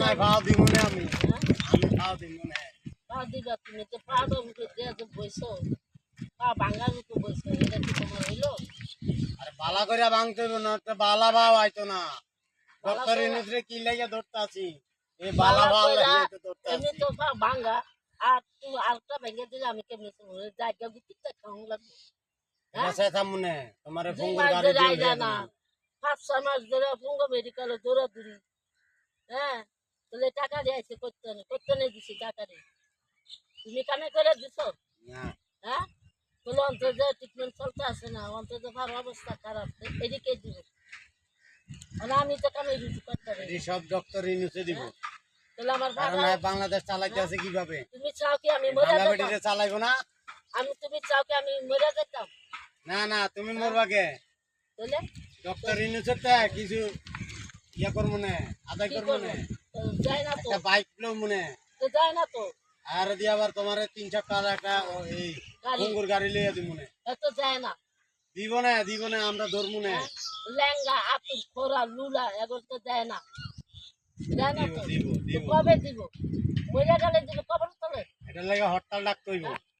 নাই ভাও দিব না আমি ভাও দিব না পা দিবা তুমি তো পা তো মুখে দিয়ে তো বইছো পা ভাঙার মতো বইছো এটা কি তোমার হইলো আরে বালা করে ভাঙতে হইব না তো বালা ভাও আইতো না ডক্টর ইউনিসরে কি লাগিয়া ধরতে আছি এই বালা ভাও লাগিয়া তো ধরতে এমনি আছি তো পা ভাঙা আর তুমি আরেকটা ভেঙে দিলে আমি কেমনি শুনবো জায়গা গুটিটা খাওয়া লাগবে এটা সেটা মনে তোমারে 2 ফোন মাস গাড়ি ধরে দিয়ে আইলা দিয়ে না দিবো। 5-6 মাস ধরে পুঙ্গ মেডিকেলে দৌড়াদৌড়ি হ্যাঁ তাহলে টাকা দিয়েছে করতে নেই দিছি টাকা দিয়ে তুমি কামে করে দিছো না হ্যাঁ বলে অন্তত ট্রিটমেন্ট চলতে আসে না অন্তত ভার অবস্থা খারাপ এদিকে দিব মানে আমি তো কামে দিচ্ছি করতে পারি এই সব ডক্টর ইউনিসে দিব তাহলে আমার কারণ ভাড়া এই বাংলাদেশ চালাইতে আছে কিভাবে তুমি চাও কি আমি মরে বাংলা যেতাম বেটিতে চালাইবো না তুমি চাও কি আমি মরে যেতাম না না তুমি মরবা কে তাহলে ডক্টর ইউনিসের তে কিছু ইয়া করবো না আদায় কি করবো করবো না তো যায় না তো একটা বাইক লো মনে তো যায় না তো আর দিয়ে আবার তোমার 3 চাকার একটা এই গাড়ি কুঙ্গুর গাড়ি লিয়ে দিব মনে এত যায় না দিব না আমরা ধরবো না হ্যাঁ? লেঙ্গা আতুর খোরা লুলা এগুলো তো দেয় না দেয় না তো দিব তো কবে দিব মরে গেলে দিব কবর তলে এটা লাগে হরতাল ডাকতে হইব